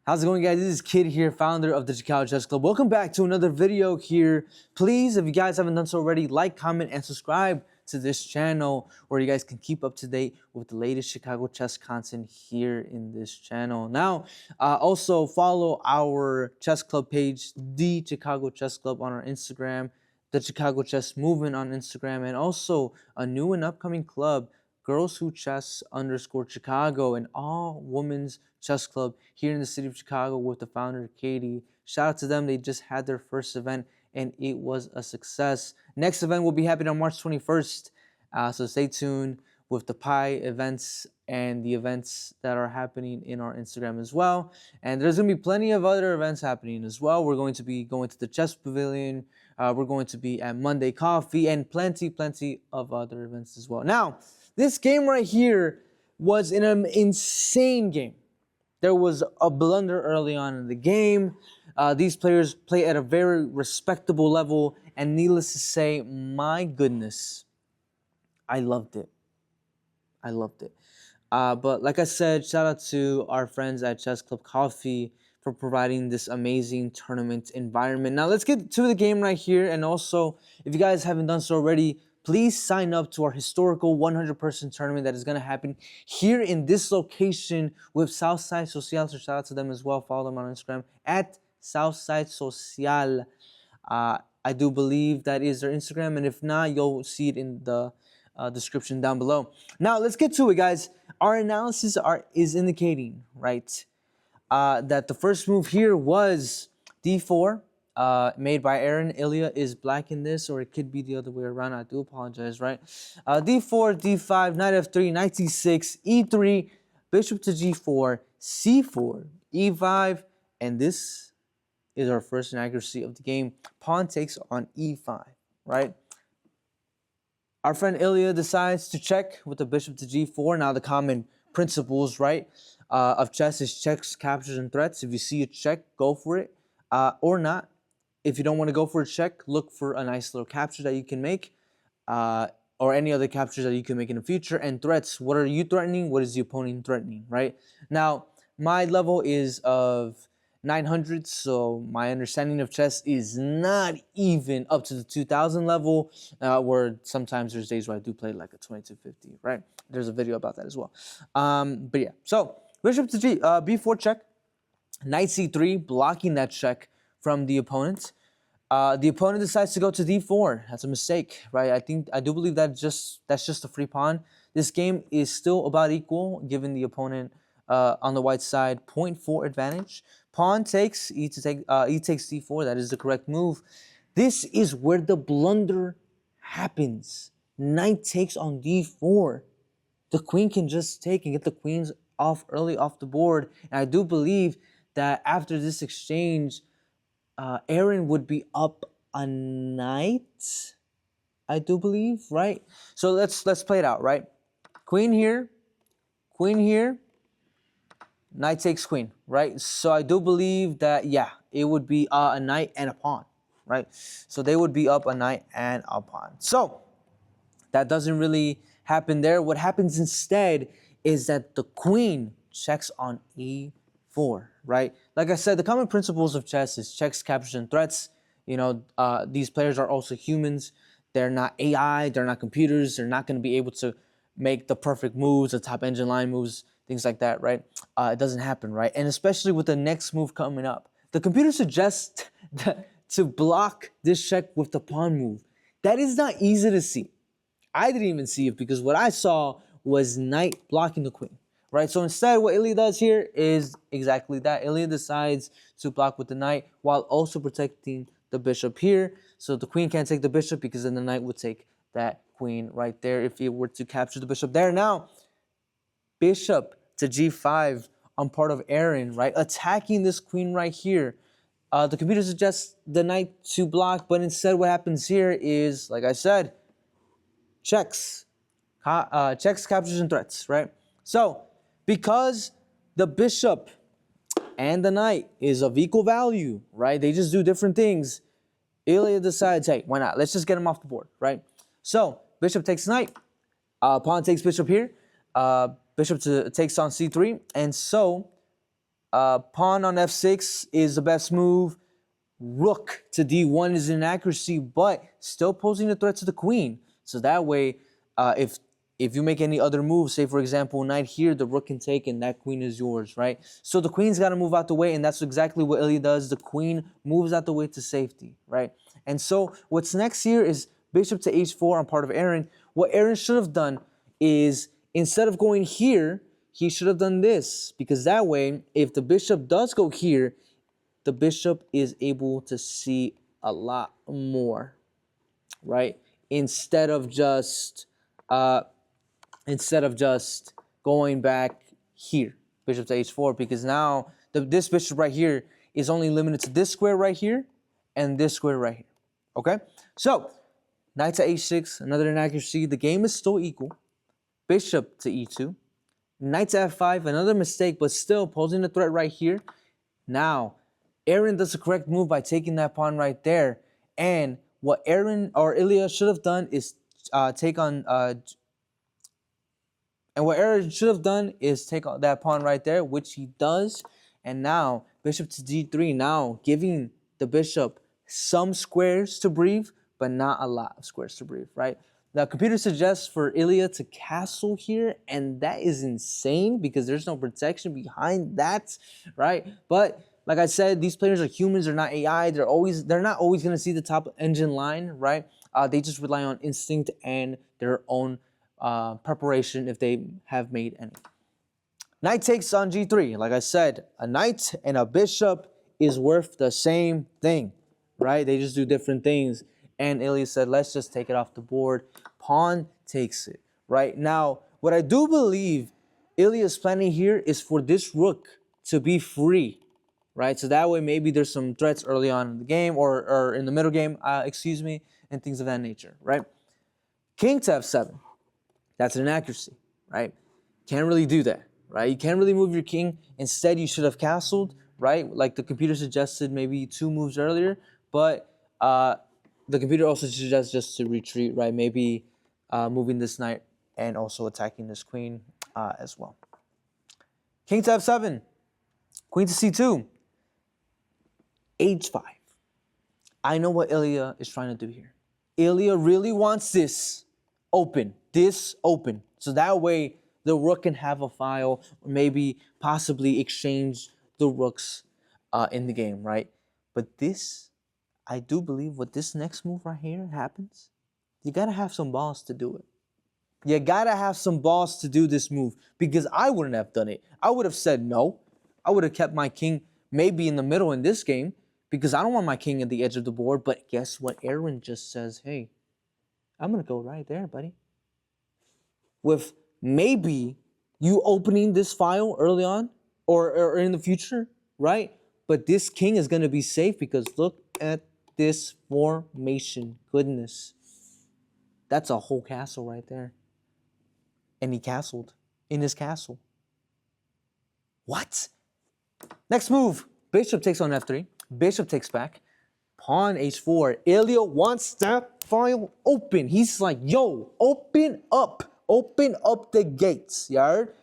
How's it going, guys? This is Kid here, founder of the Chicago Chess Club. Welcome back to another video here. Please, if you guys haven't done so already, like, comment, and subscribe to this channel where you guys can keep up to date with the latest Chicago chess content here in this channel. Now, also follow our chess club page, the Chicago Chess Club, on our Instagram, the Chicago Chess Movement on Instagram, and also a new and upcoming club, Girls Who Chess _ Chicago, an all-women's chess club here in the city of Chicago with the founder, Katie. Shout out to them. They just had their first event and it was a success. Next event will be happening on March 21st. So stay tuned with the Pi events and the events that are happening in our Instagram as well. And there's going to be plenty of other events happening as well. We're going to be going to the Chess Pavilion. We're going to be at Monday Coffee and plenty of other events as well. Now, this game right here was an insane game. There was a blunder early on in the game. These players play at a very respectable level, and needless to say, my goodness, I loved it. I loved it. But like I said, shout out to our friends at Chess Club Coffee for providing this amazing tournament environment. Now let's get to the game right here. And also, if you guys haven't done so already, please sign up to our historical 100-person tournament that is going to happen here in this location with Southside Social. So shout out to them as well. Follow them on Instagram at Southside Social. I do believe that is their Instagram, and if not, you'll see it in the description down below. Now let's get to it, guys. Our analysis is indicating, right, that the first move here was d4. Made by Aaron. Ilya is black in this, or it could be the other way around. I do apologize, right? d4, d5, knight f3, knight c6, e3, bishop to g4, c4, e5, and this is our first inaccuracy of the game. Pawn takes on e5, right? Our friend Ilya decides to check with the bishop to g4. Now the common principles, right, of chess is checks, captures, and threats. If you see a check, go for it, or not. If you don't want to go for a check, look for a nice little capture that you can make, or any other captures that you can make in the future. And threats, what are you threatening? What is the opponent threatening, right? Now, my level is of 900, so my understanding of chess is not even up to the 2000 level, where sometimes there's days where I do play like a 2250, right? There's a video about that as well. But yeah, so bishop to b4 check, knight c3, blocking that check from the opponent. The opponent decides to go to d4. That's a mistake, right? I do believe that's just a free pawn. This game is still about equal, given the opponent on the white side 0.4 advantage. Pawn takes, e takes d4. That is the correct move. This is where the blunder happens. Knight takes on d4. The queen can just take and get the queens off early off the board. And I do believe that after this exchange, Aaron would be up a knight, I do believe, right? So let's play it out, right? Queen here, knight takes queen, right? So I do believe that, yeah, it would be a knight and a pawn, right? So they would be up a knight and a pawn. So that doesn't really happen there. What happens instead is that the queen checks on e4, right? Like I said, the common principles of chess is checks, captures, and threats. You know, these players are also humans. They're not AI. They're not computers. They're not going to be able to make the perfect moves, the top engine line moves, things like that, right? It doesn't happen, right? And especially with the next move coming up. The computer suggests to block this check with the pawn move. That is not easy to see. I didn't even see it because what I saw was knight blocking the queen. Right, so instead what Ilya does here is exactly that. Ilya decides to block with the knight while also protecting the bishop here. So the queen can't take the bishop because then the knight would take that queen right there if he were to capture the bishop there. Now, bishop to g5 on part of Aaron, right, attacking this queen right here. The computer suggests the knight to block, but instead what happens here is, like I said, checks, captures, and threats, right? So, because the bishop and the knight is of equal value, right? They just do different things. Ilya decides, hey, why not? Let's just get him off the board, right? So, bishop takes knight. Pawn takes bishop here. Bishop takes on c3. And so, Pawn on f6 is the best move. Rook to d1 is an accuracy, but still posing a threat to the queen. So that way, if you make any other moves, say for example, knight here, the rook can take and that queen is yours, right? So the queen's got to move out the way, and that's exactly what Ilya does. The queen moves out the way to safety, right? And so what's next here is bishop to h4 on part of Aaron. What Aaron should have done is, instead of going here, he should have done this, because that way, if the bishop does go here, the bishop is able to see a lot more, right? Instead of just going back here, bishop to h4, because now this bishop right here is only limited to this square right here and this square right here. Okay, so knight to h6, another inaccuracy. The game is still equal. Bishop to e2, knight to f5, another mistake, but still posing a threat right here. Now, Aaron does the correct move by taking that pawn right there. And what Aaron or Ilya should have done is take that pawn right there, which he does. And now bishop to d3, now giving the bishop some squares to breathe, but not a lot of squares to breathe, right? The computer suggests for Ilya to castle here, and that is insane because there's no protection behind that, right? But like I said, these players are humans, they're not AI. They're not always going to see the top engine line, right? They just rely on instinct and their own preparation if they have made any. Knight takes on g3. Like I said, a knight and a bishop is worth the same thing, right? They just do different things. And Ilya said, let's just take it off the board. Pawn takes it, right? Now, what I do believe Ilya is planning here is for this rook to be free, right? So that way maybe there's some threats early on in the game or in the middle game, and things of that nature, right? King to f7. That's an inaccuracy, right? Can't really do that, right? You can't really move your king. Instead, you should have castled, right? Like the computer suggested maybe 2 moves earlier, but the computer also suggests just to retreat, right? Maybe moving this knight and also attacking this queen as well. King to f7, queen to c2, h5. I know what Ilya is trying to do here. Ilya really wants this open. So that way the rook can have a file, or maybe possibly exchange the rooks in the game, right? But this, I do believe what this next move right here happens, you gotta have some balls to do it. You gotta have some balls to do this move, because I wouldn't have done it. I would have said no. I would have kept my king maybe in the middle in this game, because I don't want my king at the edge of the board. But guess what? Aaron just says, hey, I'm gonna go right there, buddy. With maybe you opening this file early on or in the future, right? But this king is gonna be safe because look at this formation. Goodness. That's a whole castle right there. And he castled in his castle. What? Next move. Bishop takes on f3. Bishop takes back. Pawn h4. Ilya wants that file open. He's like, yo, open up. Open up the gates. You heard?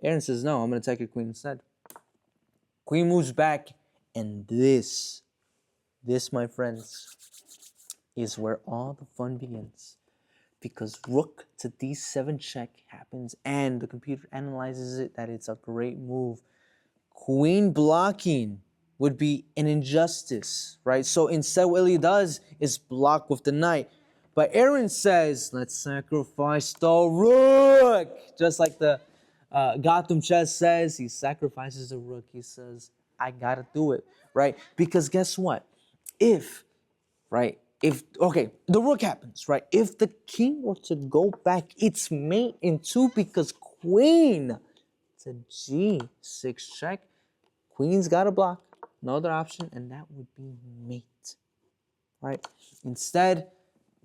Aaron says, no, I'm going to take your queen instead. Queen moves back. And this, my friends, is where all the fun begins. Because rook to d7 check happens, and the computer analyzes it that it's a great move. Queen blocking would be an injustice, right? So instead what Ilya does is block with the knight. But Aaron says, let's sacrifice the rook. Just like the Gotham Chess says, he sacrifices the rook. He says, I gotta do it, right? Because guess what? If the rook happens, right? If the king were to go back, it's mate in 2 because queen to g6 check. Queen's got to block. No other option, and that would be mate, right? Instead,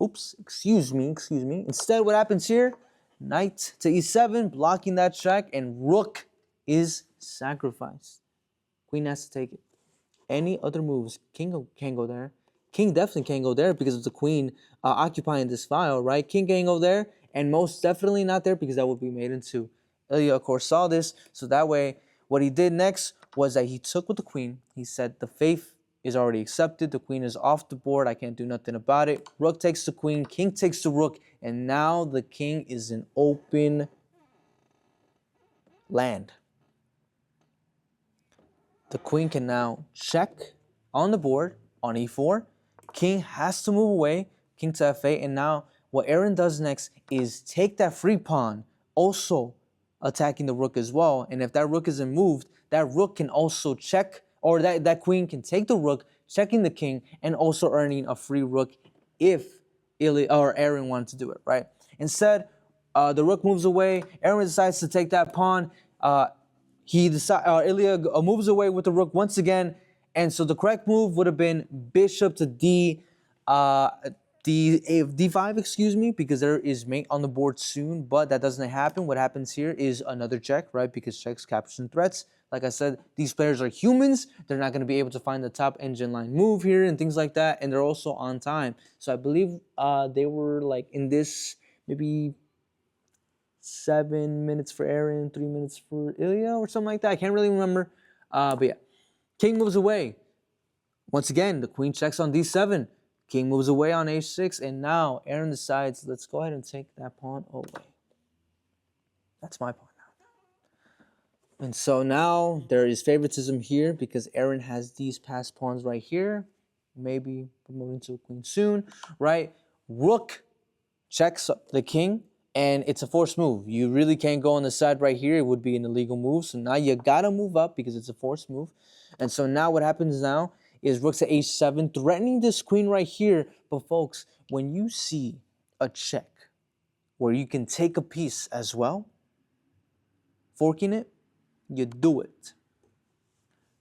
excuse me. Instead, what happens here? Knight to e7, blocking that check, and rook is sacrificed. Queen has to take it. Any other moves? King can't go there. King definitely can't go there because of the queen occupying this file, right? King can't go there, and most definitely not there because that would be made in 2. Ilya, of course, saw this, so that way What he did next was that he took with the queen. He said the faith is already accepted. The queen is off the board. I can't do nothing about it. Rook takes the queen. King takes the rook. And now the king is in open land. The queen can now check on the board on e4. King has to move away. King to f8. And now what Aaron does next is take that free pawn, also attacking the rook as well. And if that rook isn't moved, that rook can also check, or that queen can take the rook, checking the king, and also earning a free rook if Aaron wanted to do it, right? Instead, the rook moves away. Aaron decides to take that pawn. Ilya moves away with the rook once again. And so the correct move would have been bishop to d5, excuse me, because there is mate on the board soon, but that doesn't happen. What happens here is another check, right? Because checks captures and threats. Like I said, these players are humans. They're not going to be able to find the top engine line move here and things like that, and they're also on time. So I believe they were like in this maybe 7 minutes for Aaron, 3 minutes for Ilya or something like that. I can't really remember. But yeah, king moves away. Once again, the queen checks on d7. King moves away on h6, and now Aaron decides, let's go ahead and take that pawn away. That's my pawn now. And so now there is favoritism here because Aaron has these passed pawns right here. Maybe promoting to a queen soon, right? Rook checks the king, and it's a forced move. You really can't go on the side right here. It would be an illegal move. So now you gotta move up because it's a forced move. And so now what happens now is rook to h7, threatening this queen right here. But folks, when you see a check where you can take a piece as well, forking it, you do it.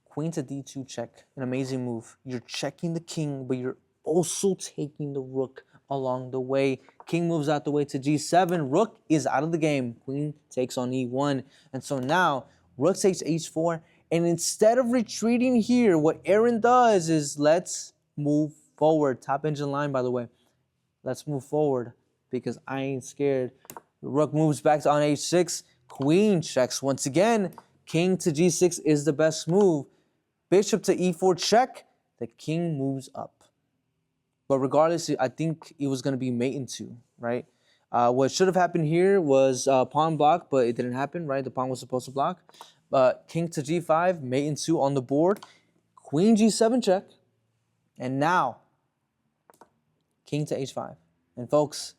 Queen to d2 check, an amazing move. You're checking the king, but you're also taking the rook along the way. King moves out the way to g7. Rook is out of the game. Queen takes on e1. And so now rook takes h4. And instead of retreating here, what Aaron does is let's move forward. Top engine line, by the way. Let's move forward because I ain't scared. Rook moves back on h6. Queen checks once again. King to g6 is the best move. Bishop to e4 check. The king moves up. But regardless, I think it was going to be mate in two, right? What should have happened here was pawn block, but it didn't happen, right? The pawn was supposed to block. King to g5, mate in two on the board. Queen g7 check. And now, king to h5. And folks,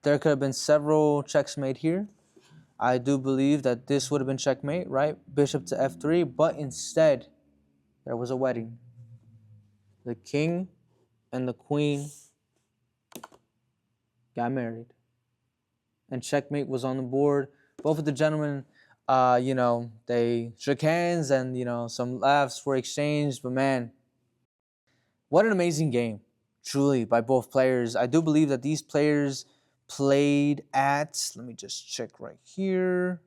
there could have been several checks made here. I do believe that this would have been checkmate, right? Bishop to f3, but instead, there was a wedding. The king and the queen got married. And checkmate was on the board. Both of the gentlemen, they shook hands and, some laughs were exchanged. But man, what an amazing game, truly, by both players. I do believe that these players played at, let me just check right here.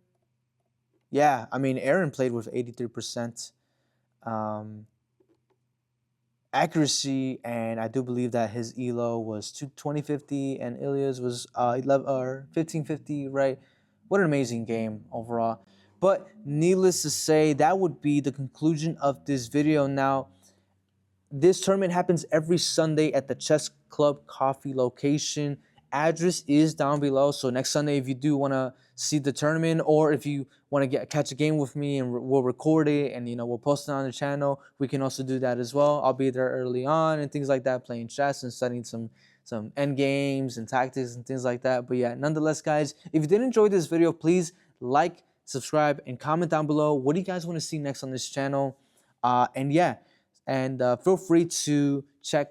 Yeah, I mean, Aaron played with 83% accuracy, and I do believe that his ELO was 2050 and Ilya's was 1550, right? What an amazing game overall. But needless to say, that would be the conclusion of this video. Now, this tournament happens every Sunday at the Chess Club Coffee location. Address is down below. So next Sunday, if you do want to see the tournament, or if you want to catch a game with me and we'll record it and we'll post it on the channel, we can also do that as well. I'll be there early on and things like that, playing chess and studying some end games and tactics and things like that. But yeah, nonetheless, guys, if you did enjoy this video, please like, subscribe, and comment down below. What do you guys want to see next on this channel? And feel free to check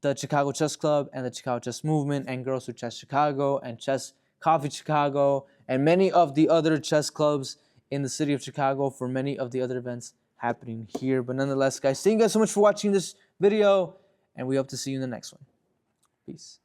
the Chicago Chess Club and the Chicago Chess Movement and Girls Who Chess Chicago and Chess Coffee Chicago and many of the other chess clubs in the city of Chicago for many of the other events happening here. But nonetheless, guys, thank you guys so much for watching this video, and we hope to see you in the next one. Peace.